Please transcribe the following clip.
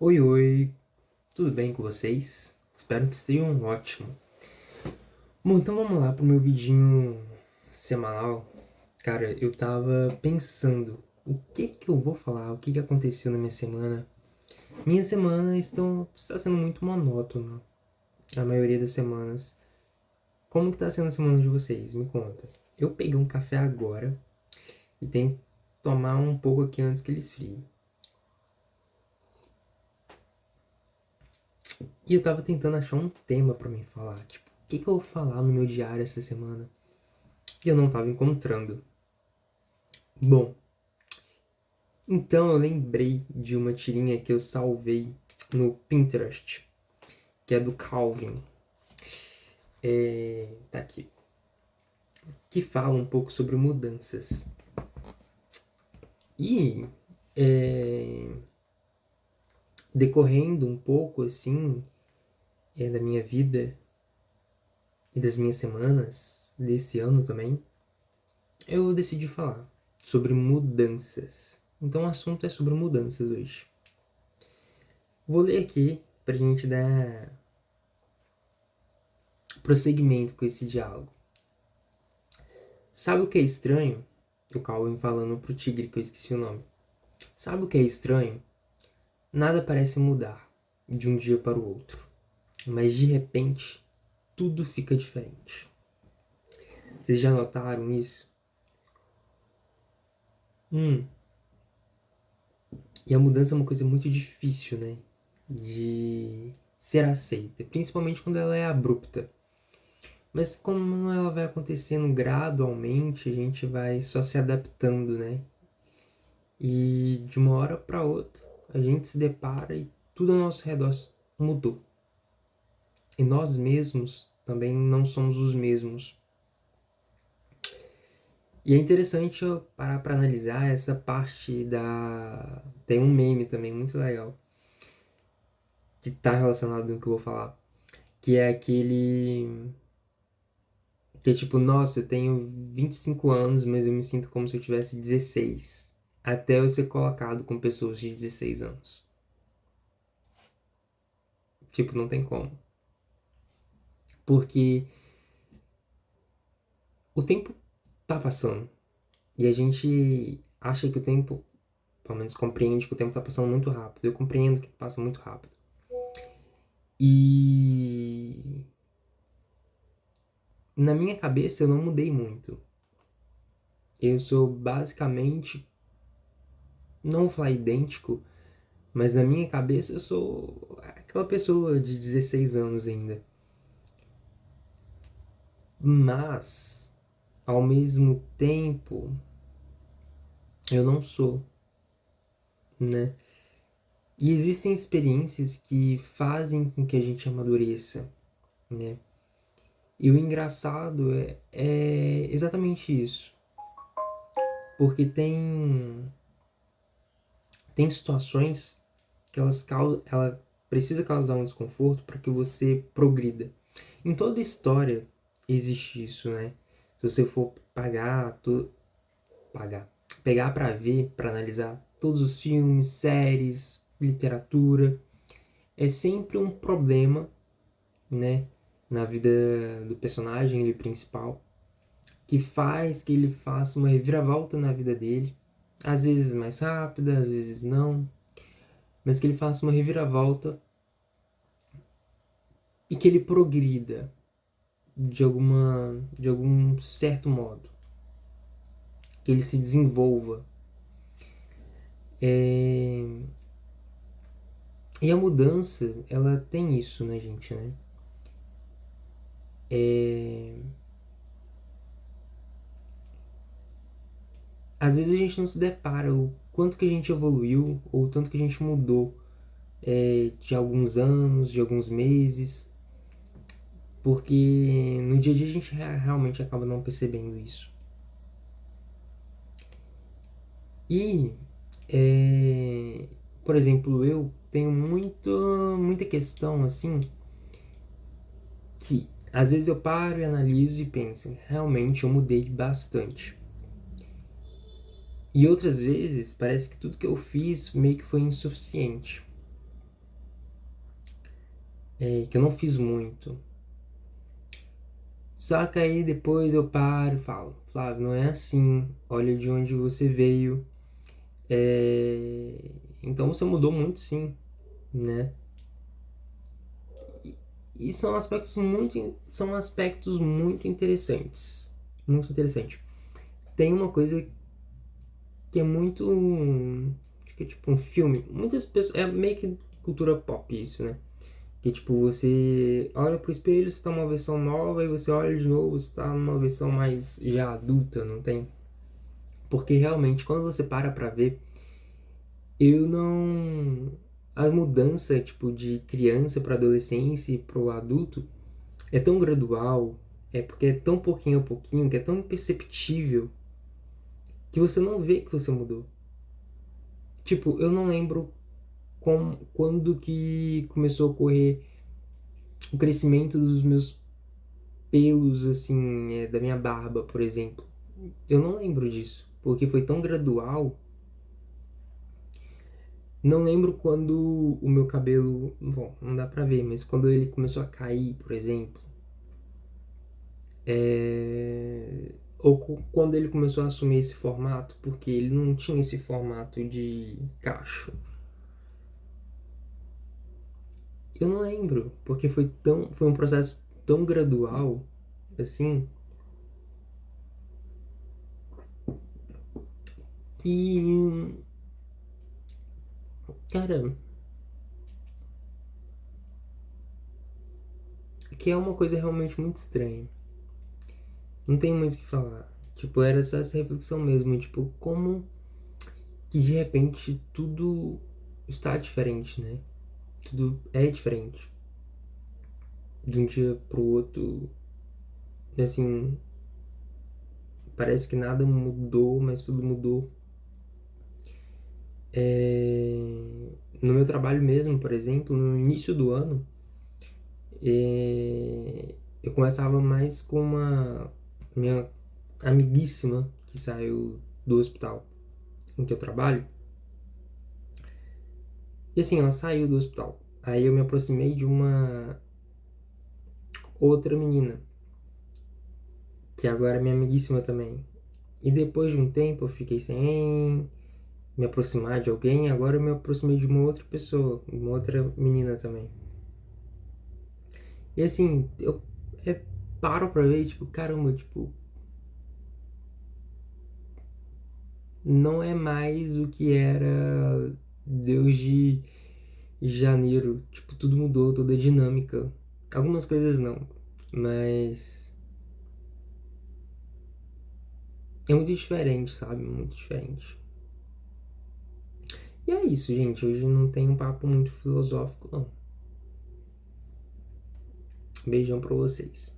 Oi, oi, tudo bem com vocês? Espero que estejam ótimo. Bom, então vamos lá pro meu vidinho semanal. Cara, eu tava pensando o que que eu vou falar, o que que aconteceu na minha semana. Minha semana está sendo muito monótona, a maioria das semanas. Como que tá sendo a semana de vocês? Me conta. Eu peguei um café agora e tenho que tomar um pouco aqui antes que ele esfrie. E eu tava tentando achar um tema pra mim falar, tipo, o que que eu vou falar no meu diário essa semana? E eu não tava encontrando. Bom, então eu lembrei de uma tirinha que eu salvei no Pinterest, que é do Calvin. Tá aqui. Que fala um pouco sobre mudanças. E é, decorrendo um pouco assim da minha vida e das minhas semanas, desse ano também, eu decidi falar sobre mudanças. Então o assunto é sobre mudanças hoje. Vou ler aqui pra gente dar prosseguimento com esse diálogo. Sabe o que é estranho? O Calvin falando pro tigre que eu esqueci o nome. Sabe o que é estranho? Nada parece mudar de um dia para o outro, mas de repente tudo fica diferente. Vocês já notaram isso? Hum. E a mudança é uma coisa muito difícil, né? De ser aceita, principalmente quando ela é abrupta. Mas como ela vai acontecendo gradualmente, a gente vai só se adaptando, né? E de uma hora para outra, a gente se depara e tudo ao nosso redor mudou. E nós mesmos também não somos os mesmos. E é interessante eu parar para analisar essa parte da. Tem um meme também muito legal que tá relacionado com o que eu vou falar, que é aquele que é tipo, nossa, eu tenho 25 anos, mas eu me sinto como se eu tivesse 16, até eu ser colocado com pessoas de 16 anos. Tipo, não tem como. Porque o tempo tá passando e a gente acha que o tempo, pelo menos compreende que o tempo tá passando muito rápido. Eu compreendo que passa muito rápido. E na minha cabeça eu não mudei muito. Eu sou basicamente, não vou falar idêntico, mas na minha cabeça eu sou aquela pessoa de 16 anos ainda. Mas, ao mesmo tempo, eu não sou, né? E existem experiências que fazem com que a gente amadureça, né? E o engraçado é exatamente isso. Porque tem situações que ela precisa causar um desconforto para que você progrida. Em toda história existe isso, né? Se você for pagar, pegar para ver, para analisar todos os filmes, séries, literatura, é sempre um problema, né, na vida do personagem ele principal, que faz que ele faça uma reviravolta na vida dele, às vezes mais rápida, às vezes não, mas que ele faça uma reviravolta e que ele progrida de algum certo modo, que ele se desenvolva. É... E a mudança, ela tem isso, né, gente, né? É... Às vezes a gente não se depara o quanto que a gente evoluiu ou o tanto que a gente mudou de alguns anos, de alguns meses, porque no dia a dia a gente realmente acaba não percebendo isso. E, por exemplo, eu tenho muita questão assim que às vezes eu paro e analiso e penso, realmente eu mudei bastante. E outras vezes parece que tudo que eu fiz meio que foi insuficiente. que eu não fiz muito. Só que aí depois eu paro e falo, Flávio, não é assim, olha de onde você veio. Então você mudou muito sim, né? E são aspectos muito interessantes. Muito interessante. Tem uma coisa que é muito. Que é tipo um filme. Muitas pessoas. É meio que cultura pop isso, né? Que tipo, você olha pro espelho, você tá numa versão nova, e você olha de novo, você tá numa versão mais já adulta, não tem? Porque realmente, quando você para pra ver, eu não. A mudança, tipo, de criança pra adolescência e pro adulto é tão gradual, é porque é tão pouquinho a pouquinho, que é tão imperceptível, que você não vê que você mudou. Tipo, eu não lembro quando que começou a ocorrer o crescimento dos meus pelos, assim, da minha barba, por exemplo. Eu não lembro disso, porque foi tão gradual. Não lembro quando o meu cabelo. Bom, não dá pra ver, mas quando ele começou a cair, por exemplo. Ou quando ele começou a assumir esse formato, porque ele não tinha esse formato de cacho. Eu não lembro, porque foi um processo tão gradual, assim, que, cara, que é uma coisa realmente muito estranha. Não tem muito o que falar. Tipo, era só essa reflexão mesmo, tipo, como que de repente tudo está diferente, né? Tudo é diferente. De um dia pro outro, assim, parece que nada mudou, mas tudo mudou. No meu trabalho mesmo, por exemplo, no início do ano, eu conversava mais com uma minha amiguíssima que saiu do hospital em que eu trabalho. E assim, ela saiu do hospital. Aí eu me aproximei de uma outra menina, que agora é minha amiguíssima também. E depois de um tempo eu fiquei sem me aproximar de alguém, agora eu me aproximei de uma outra pessoa, uma outra menina também. E assim, eu é, paro pra ver, tipo, caramba, tipo, não é mais o que era Deus de janeiro. Tipo, tudo mudou, toda a dinâmica. Algumas coisas não, mas é muito diferente, sabe? Muito diferente. E é isso, gente. Hoje não tem um papo muito filosófico, não. Beijão pra vocês.